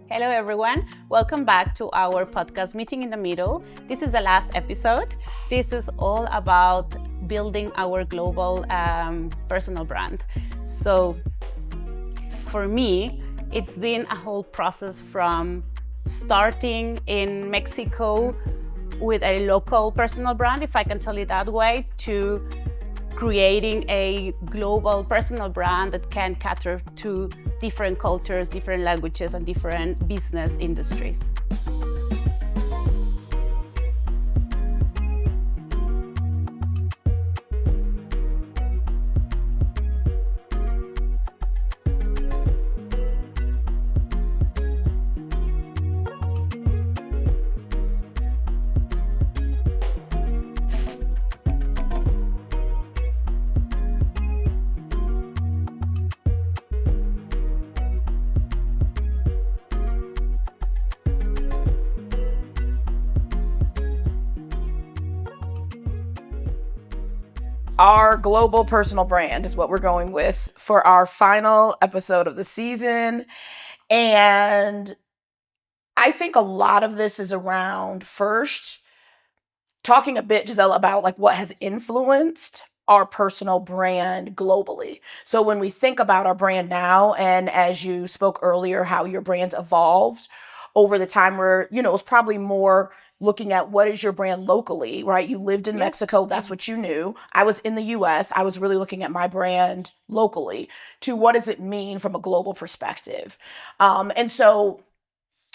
Hello, everyone. Welcome back to our podcast, Meeting in the Middle. This is the last episode. This is all about building our global personal brand. So, for me, it's been a whole process from starting in Mexico with a local personal brand, if I can tell it that way, to creating a global personal brand that can cater to different cultures, different languages, and different business industries. Our global personal brand is what we're going with for our final episode of the season. And I think a lot of this is around first talking a bit, Giselle, about like what has influenced our personal brand globally. So when we think about our brand now, and as you spoke earlier, how your brand's evolved over the time where, it was probably more looking at what is your brand locally, right? You lived in Mexico, that's what you knew. I was in the US, I was really looking at my brand locally to what does it mean from a global perspective. And so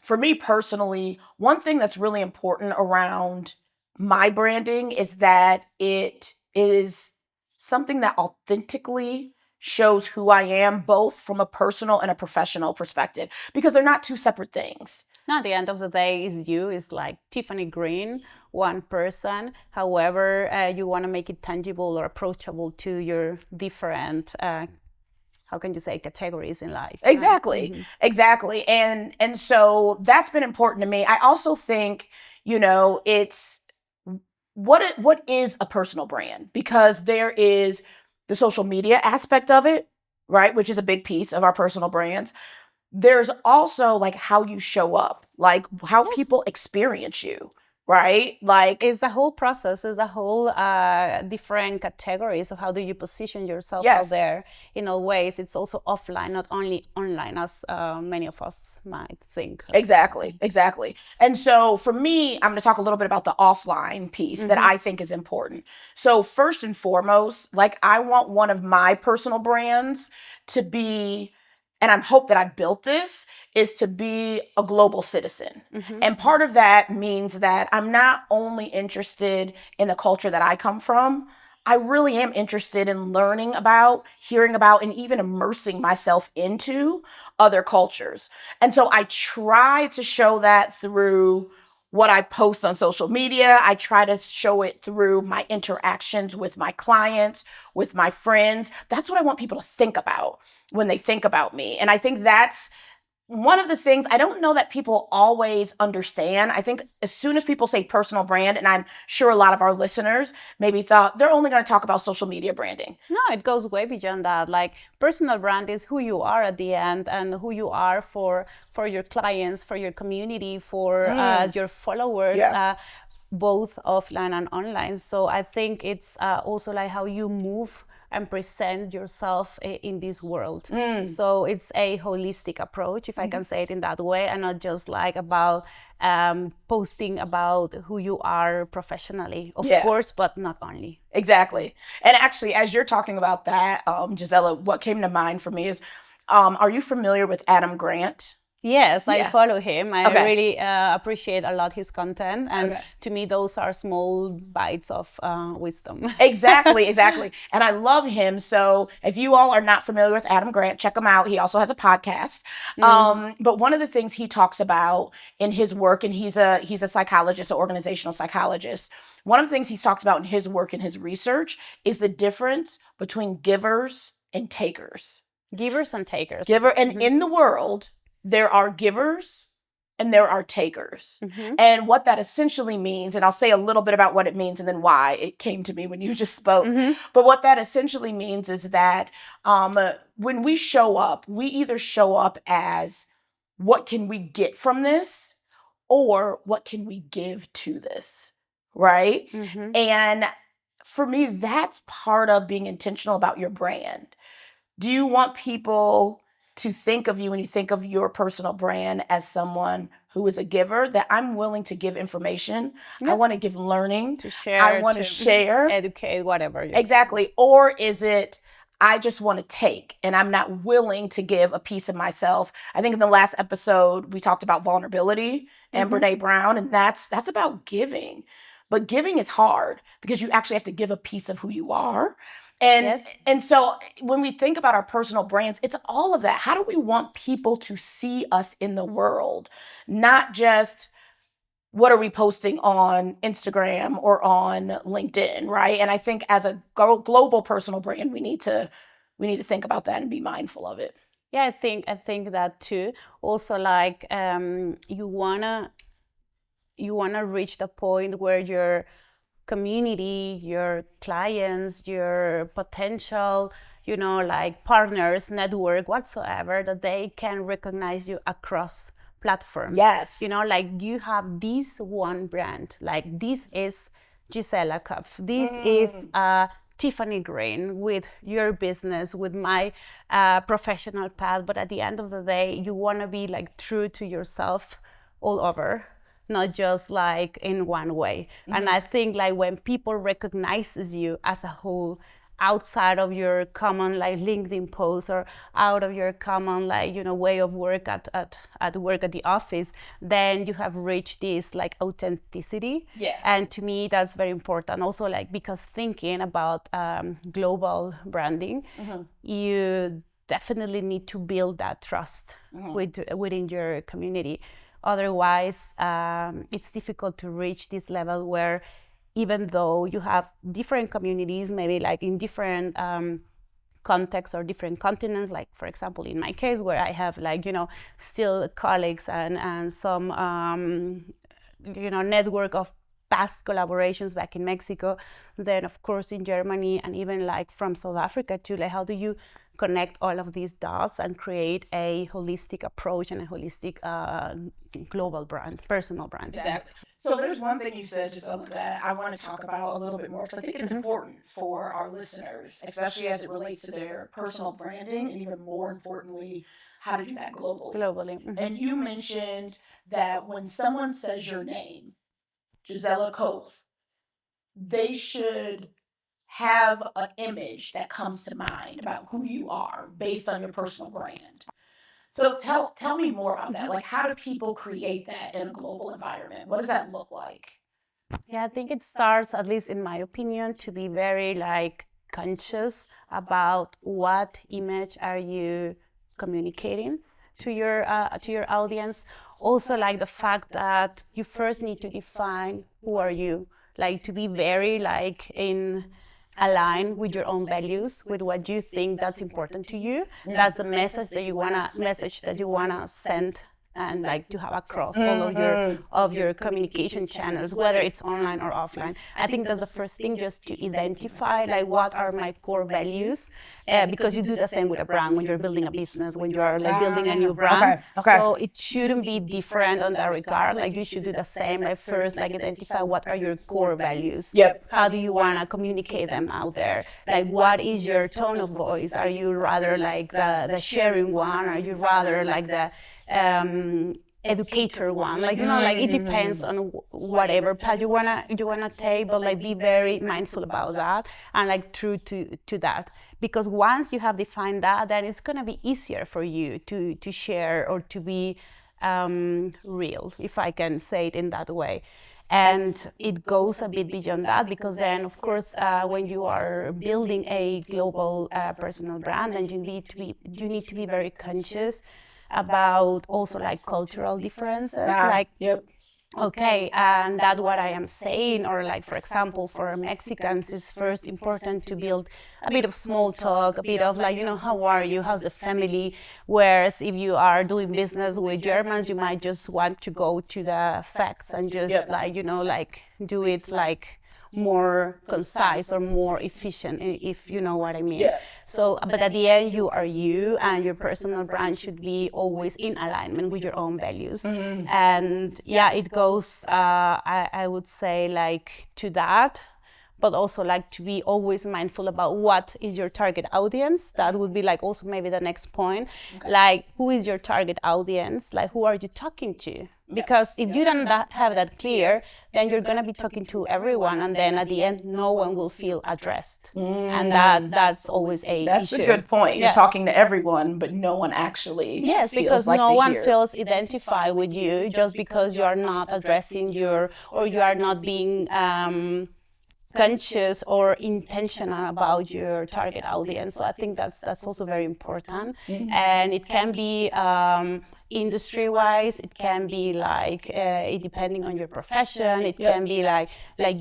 for me personally, one thing that's really important around my branding is that it is something that authentically shows who I am, both from a personal and a professional perspective, because they're not two separate things. Now, at the end of the day, is like Tiffany Green, one person. However, you want to make it tangible or approachable to your different, how can you say, categories in life. Exactly. Mm-hmm. Exactly. And so that's been important to me. I also think, it's what is a personal brand? Because there is the social media aspect of it, right? Which is a big piece of our personal brands. There's also like how you show up, like how people experience you, right? Like it's the whole process, is the whole different categories of how do you position yourself out there. In all ways, it's also offline, not only online, as many of us might think. Exactly. And so for me, I'm going to talk a little bit about the offline piece that I think is important. So first and foremost, like I want one of my personal brands to be, and I hope that I built this, is to be a global citizen. And part of that means that I'm not only interested in the culture that I come from, I really am interested in learning about, hearing about, and even immersing myself into other cultures. And so I try to show that through what I post on social media. I try to show it through my interactions with my clients, with my friends. That's what I want people to think about when they think about me. And I think that's one of the things I don't know that people always understand. I think as soon as people say personal brand, and I'm sure a lot of our listeners maybe thought they're only going to talk about social media branding. No, it goes way beyond that. Like personal brand is who you are at the end, and who you are for your clients, for your community, for your followers. Both offline and online. So I think it's also like how you move and present yourself in this world. So it's a holistic approach, if I can say it in that way, and not just like about posting about who you are professionally, of course, but not only. Exactly. And actually, as you're talking about that, Gisela, what came to mind for me is, are you familiar with Adam Grant? Yes, I follow him. I really appreciate a lot his content. And to me, those are small bites of wisdom. Exactly. And I love him. So if you all are not familiar with Adam Grant, check him out. He also has a podcast. But one of the things he talks about in his work, and he's a psychologist, an organizational psychologist. One of the things he's talked about in his work and his research is the difference between givers and takers. Givers and takers. And in the world, there are givers and there are takers. And what that essentially means, and I'll say a little bit about what it means and then why it came to me when you just spoke. But what that essentially means is that when we show up, we either show up as what can we get from this, or what can we give to this, right? Mm-hmm. And for me, that's part of being intentional about your brand. Do you want people to think of you when you think of your personal brand as someone who is a giver, that I'm willing to give information, I Yes. want to give learning, To share, I want to share, educate, whatever. exactly, or is it I just want to take and I'm not willing to give a piece of myself? I think in the last episode we talked about vulnerability and Brene Brown, and that's about giving. But giving is hard because you actually have to give a piece of who you are. And Yes. and so when we think about our personal brands, it's all of that. How do we want people to see us in the world? Not just what are we posting on Instagram or on LinkedIn, right? And I think as a global personal brand, we need to think about that and be mindful of it. Yeah, I think that too. Also, like you wanna reach the point where your community, your clients, your potential, like partners, network, whatsoever, that they can recognize you across platforms. Yes. Like you have this one brand, like this is Gisela Kopf, this is Tiffany Green with your business, with my professional path. But at the end of the day, you want to be like true to yourself all over, not just like in one way. And I think like when people recognizes you as a whole, outside of your common like LinkedIn post or out of your common like way of work at work at the office, then you have reached this like authenticity. Yeah. And to me that's very important also, like because thinking about global branding, you definitely need to build that trust within your community. Otherwise, it's difficult to reach this level where even though you have different communities, maybe like in different contexts or different continents, like for example, in my case, where I have like, still colleagues and some, network of past collaborations back in Mexico, then of course in Germany, and even like from South Africa too, like how do you connect all of these dots and create a holistic approach and a holistic global brand, personal brand? Exactly. So there's one thing you said, Gisela, that I want to talk about a little bit more because I think it's important for our listeners, especially as it relates to their personal branding, and even more importantly, how to do that globally. And you mentioned that when someone says your name, Gisela Kopf, they should have an image that comes to mind about who you are based on your personal brand. So tell me more about that. Like, how do people create that in a global environment? What does that look like? Yeah, I think it starts, at least in my opinion, to be very like conscious about what image are you communicating to your audience. Also, like the fact that you first need to define who are you, like to be very like in align with your own values, with what you think that's important to you. That's the message that you wanna send and like to have across all of your communication channels, whether it's online or offline. I think that's the first thing, just to identify like what are my core values, because you do the same with a brand when you're building a business, when you're like building a new brand. Okay. So it shouldn't be different on that regard. Like you should do the same. Like first, like identify what are your core values. Yep. How do you want to communicate them out there? Like what is your tone of voice? Are you rather like the sharing one? Are you rather like the educator one? Like like it depends on whatever path you wanna take, but like be very mindful about that and like true to that, because once you have defined that, then it's gonna be easier for you to share or to be real, if I can say it in that way. And it goes a bit beyond that, because then of course when you are building a global personal brand, then you need to be very conscious about also like cultural differences. Like, Yep. okay, and that's what I am saying. Or like, for example, for Mexicans, it's first important to build a bit of small talk, a bit of like, how are you? How's the family? Whereas if you are doing business with Germans, you might just want to go to the facts and just like, like do it like more concise or more efficient, if you know what I mean. Yeah. So, but at the end, you are you, and your personal brand should be always in alignment with your own values. And yeah, it goes, I would say, like, to that, but also like to be always mindful about what is your target audience. That would be like also maybe the next point. Like, who is your target audience? Like, who are you talking to? Because if you don't have that clear, then you're going to be talking to everyone, and then at the end, no one will feel addressed. And that's always That's issue. a good point. You're talking to everyone, but no one actually Yes, feels because like no they one hear. feels identified with you just because you are not addressing or you are not being conscious or intentional about your target audience. So I think that's also very important. And it can be industry-wise, it can be like depending on your profession, it can be like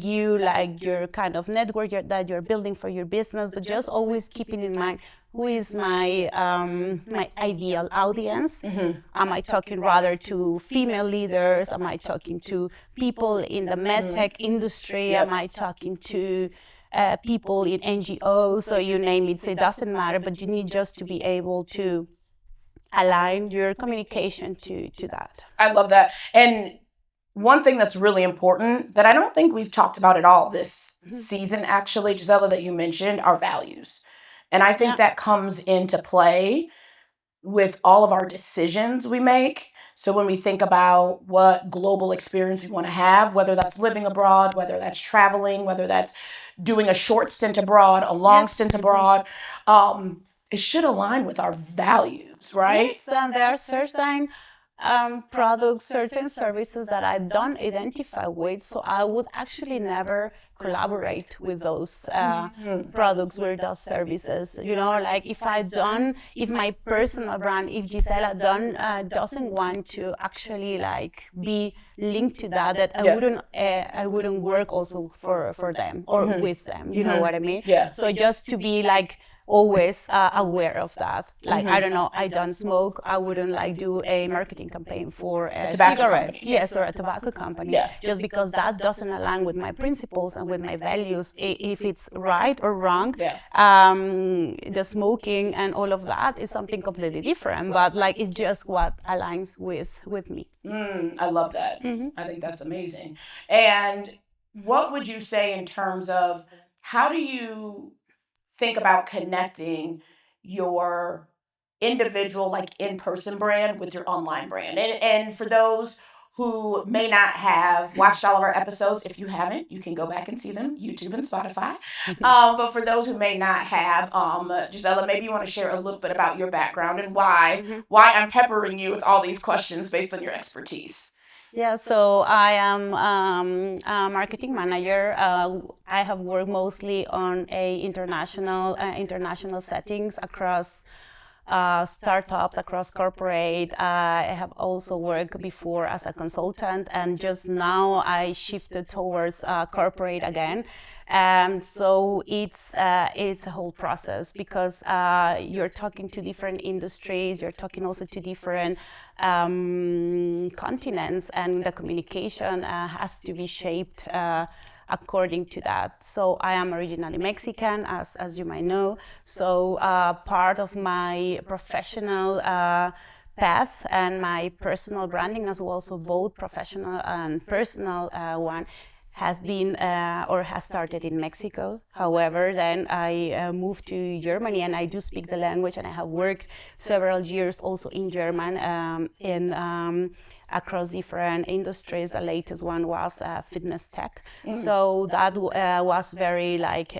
your kind of network that you're building for your business, but just always keeping in mind, who is my ideal audience? Am I talking rather to female leaders? Am I talking to people in the medtech industry? Am I talking to people in NGOs? So you name it. So it doesn't matter, but you need just to be able to align your communication to that. I love that. And one thing that's really important that I don't think we've talked about at all this season, actually, Gisela, that you mentioned, are values. And I think that comes into play with all of our decisions we make. So when we think about what global experience we want to have, whether that's living abroad, whether that's traveling, whether that's doing a short stint abroad, a long stint abroad, it should align with our values, right? Yes, and there are certain products, certain services that I don't identify with, so I would actually never collaborate with those products, with those services. You know, like if my personal brand, if Gisela doesn't want to actually like be linked to that I wouldn't work also for them or with them. You know what I mean? Yeah. So just to be like always aware of that. Like, I don't know, I don't smoke. I wouldn't like do a marketing campaign for cigarettes. Company. Yes, or a tobacco company. Yeah. Just because that doesn't align with my principles and with my values. If it's right or wrong, the smoking and all of that is something completely different. But like, it's just what aligns with me. I love that. I think that's amazing. And what would you say in terms of how do you think about connecting your individual, like in-person brand with your online brand? And for those who may not have watched all of our episodes, if you haven't, you can go back and see them, YouTube and Spotify. But for those who may not have, Gisela, maybe you want to share a little bit about your background and why I'm peppering you with all these questions based on your expertise. Yeah, so I am a marketing manager. I have worked mostly on international settings across startups, across corporate. I have also worked before as a consultant, and just now I shifted towards corporate again. So it's a whole process because you're talking to different industries, you're talking also to different continents, and the communication has to be shaped according to that. So I am originally Mexican, as you might know. So part of my professional path and my personal branding as well, so both professional and personal one, has been or has started in Mexico. However, then I moved to Germany, and I do speak the language, and I have worked several years also in German across different industries. The latest one was fitness tech. So that was very like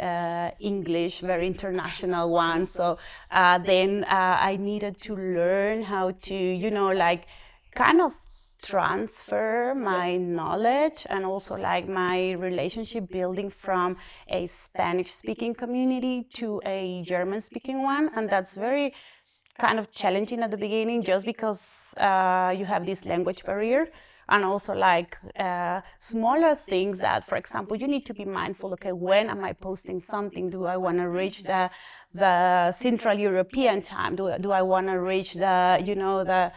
English, very international one. So then I needed to learn how to, like kind of transfer my knowledge and also like my relationship building from a Spanish speaking community to a German speaking one. And that's very kind of challenging at the beginning, just because you have this language barrier, and also like smaller things that, for example, you need to be mindful. Okay, when am I posting something? Do I want to reach the Central European time? Do I want to reach the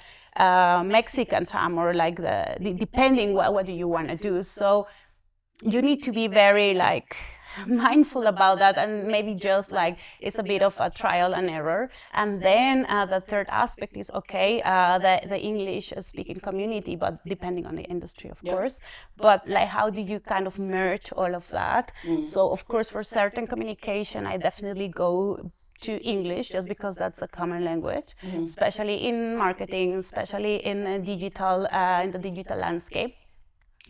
Mexican time, or like depending what do you want to do? So you need to be very like mindful about that, and maybe just like it's a bit of a trial and error. And then the third aspect is okay, the English speaking community, but depending on the industry, of course. But like, how do you kind of merge all of that? So of course, for certain communication, I definitely go to English just because that's a common language, especially in marketing, especially in in the digital landscape.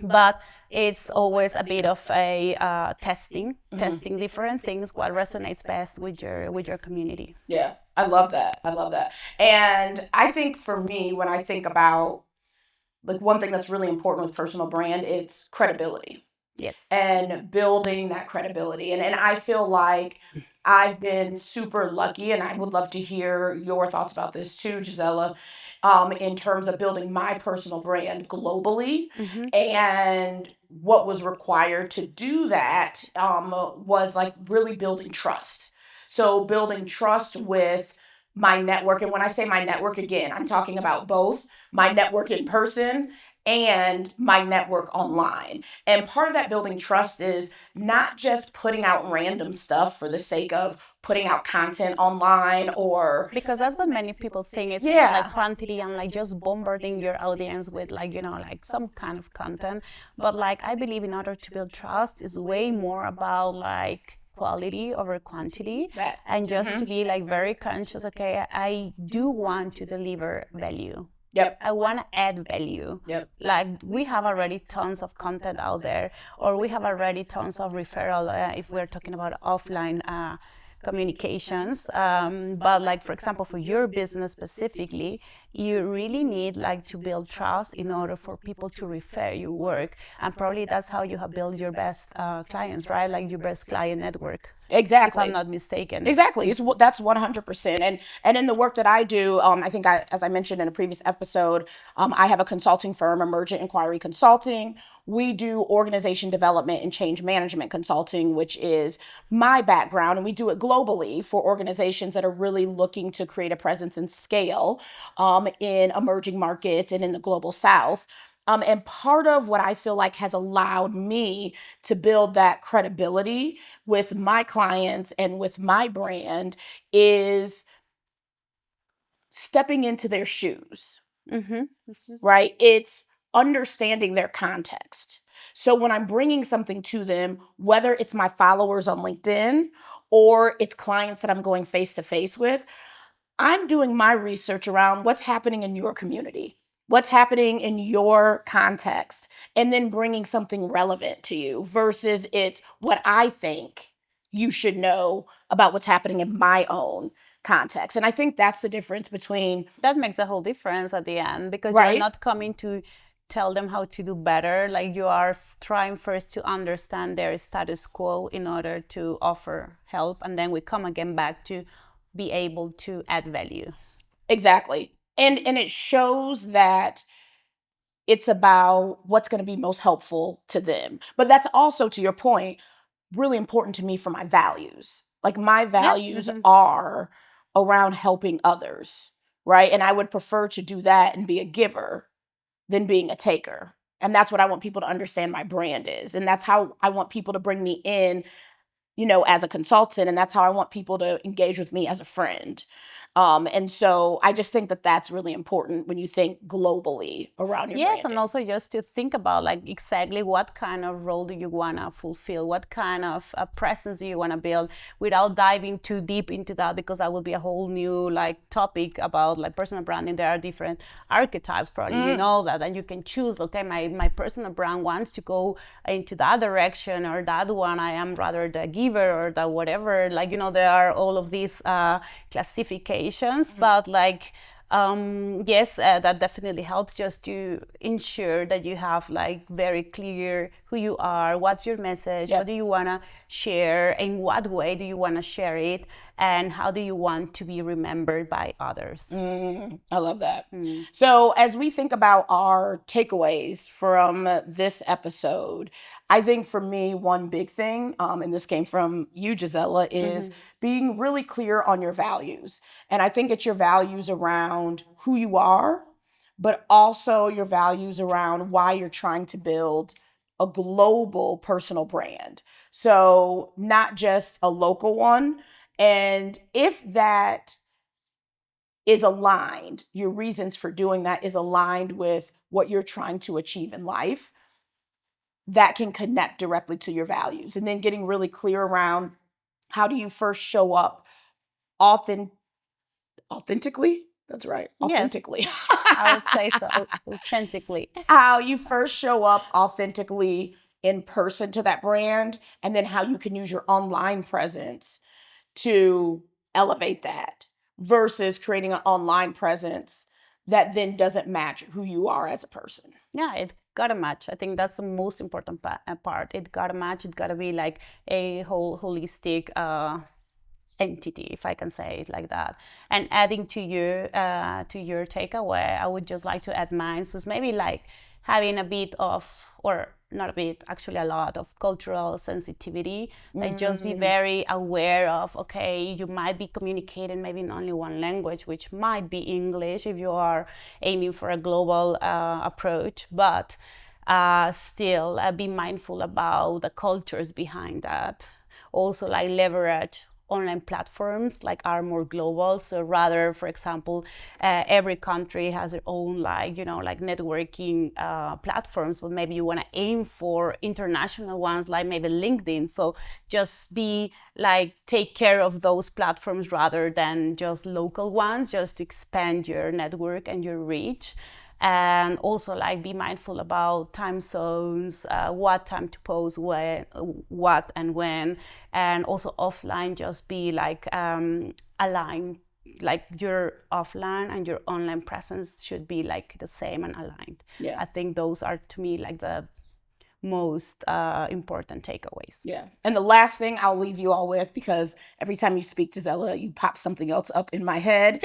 But it's always a bit of a testing different things, what resonates best with your community. Yeah, I love that. I love that. And I think for me, when I think about like one thing that's really important with personal brand, it's credibility. Yes. And building that credibility. And I feel like I've been super lucky, and I would love to hear your thoughts about this too, Gisela, in terms of building my personal brand globally. And what was required to do that was like really building trust. So building trust with my network. And when I say my network, again, I'm talking about both my network in person and my network online. And part of that building trust is not just putting out random stuff for the sake of putting out content online, or because that's what many people think. It's Yeah. like quantity and like just bombarding your audience with like, like some kind of content. But like, I believe in order to build trust is way more about like quality over quantity, and just to be like very conscious. Okay, I do want to deliver value. Yep. I want to add value. Yep. Like, we have already tons of content out there, or we have already tons of referral if we're talking about offline communications. But like, for example, for your business specifically, you really need like to build trust in order for people to refer your work. And probably that's how you have built your best clients, right? Like your best client network. Exactly. If I'm not mistaken. Exactly. That's 100%. And in the work that I do, I think as I mentioned in a previous episode, I have a consulting firm, Emergent Inquiry Consulting. We do organization development and change management consulting, which is my background, and we do it globally for organizations that are really looking to create a presence and scale in emerging markets and in the global South. And part of what I feel like has allowed me to build that credibility with my clients and with my brand is stepping into their shoes, right? It's understanding their context. So when I'm bringing something to them, whether it's my followers on LinkedIn or it's clients that I'm going face to face with, I'm doing my research around what's happening in your community, what's happening in your context, and then bringing something relevant to you versus it's what I think you should know about what's happening in my own context. And I think that's the difference between that makes a whole difference at the end, because Right. you're not coming to tell them how to do better. Like, you are trying first to understand their status quo in order to offer help, and then we come again back to be able to add value. Exactly. And it shows that it's about what's going to be most helpful to them. But that's also, to your point, really important to me for my values. Like, my values are around helping others, right? And I would prefer to do that and be a giver than being a taker. And that's what I want people to understand my brand is. And that's how I want people to bring me in, as a consultant. And that's how I want people to engage with me as a friend. And so I just think that that's really important when you think globally around your Yes, branding. and also just to think about like exactly what kind of role do you want to fulfill, what kind of presence do you want to build, without diving too deep into that, because that will be a whole new like topic about like personal branding. There are different archetypes, probably you know that, and you can choose, okay, my personal brand wants to go into that direction, or that one I am rather the giver, or the whatever, like, there are all of these classifications. But like, yes, that definitely helps, just to ensure that you have like very clear who you are, what's your message, what do you want to share, in what way do you want to share it, and how do you want to be remembered by others. I love that. So as we think about our takeaways from this episode, I think for me, one big thing, and this came from you, Gisela, is being really clear on your values. And I think it's your values around who you are, but also your values around why you're trying to build a global personal brand. So not just a local one. And if that is aligned, your reasons for doing that is aligned with what you're trying to achieve in life, that can connect directly to your values. And then getting really clear around how do you first show up authentically? That's right. Authentically. Yes, I would say so. Authentically. How you first show up authentically in person to that brand, and then how you can use your online presence to elevate that versus creating an online presence that then doesn't match who you are as a person. Yeah, it gotta match. I think that's the most important part. It gotta match. It gotta be like a whole holistic entity, if I can say it like that. And adding to your takeaway, I would just like to add mine. So it's maybe like having a bit of, or not a bit, actually a lot of cultural sensitivity. Like just be very aware of, okay, you might be communicating maybe in only one language, which might be English if you are aiming for a global approach, but still be mindful about the cultures behind that. Also like leverage online platforms like are more global. So rather, for example, every country has their own like networking platforms, but maybe you want to aim for international ones like maybe LinkedIn. So just be like, take care of those platforms rather than just local ones, just to expand your network and your reach. And also like be mindful about time zones, what time to post, when, what and when, and also offline just be like aligned, like your offline and your online presence should be like the same and aligned. Yeah. I think those are to me like the most important takeaways. Yeah. And the last thing I'll leave you all with, because every time you speak, Gisela, you pop something else up in my head,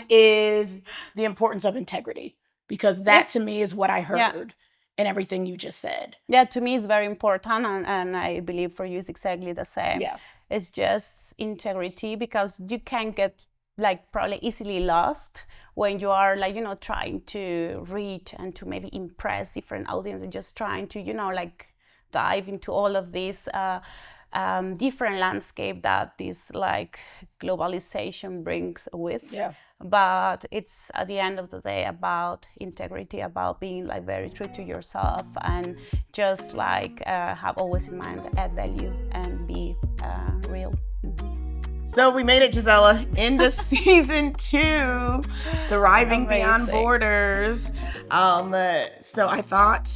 is the importance of integrity. Because that to me is what I heard in everything you just said. Yeah, to me it's very important, and I believe for you it's exactly the same. Yeah. It's just integrity, because you can get like probably easily lost when you are like, trying to reach and to maybe impress different audiences, just trying to, like dive into all of this different landscape that this like globalization brings with. Yeah. But it's at the end of the day about integrity, about being like very true to yourself, and just like have always in mind add value and be real. So we made it, Gisela, into season 2, Thriving Beyond Borders. So I thought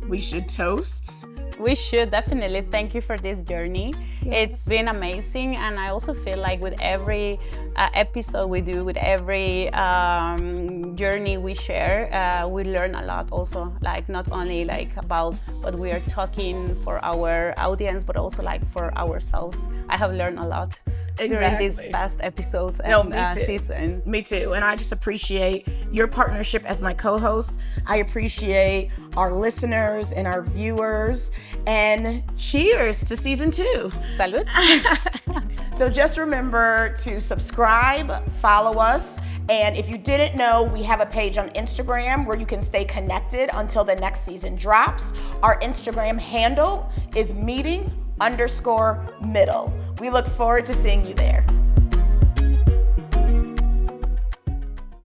we should toast. We should definitely. Thank you for this journey. Yes. It's been amazing, and I also feel like with every episode we do, with every journey we share, we learn a lot. Also, like not only like about what we are talking for our audience, but also like for ourselves. I have learned a lot during these past episodes and season. Me too. And I just appreciate your partnership as my co-host. I appreciate our listeners and our viewers. And cheers to season 2. Salud. So just remember to subscribe, follow us. And if you didn't know, we have a page on Instagram where you can stay connected until the next season drops. Our Instagram handle is meeting_middle. We look forward to seeing you there.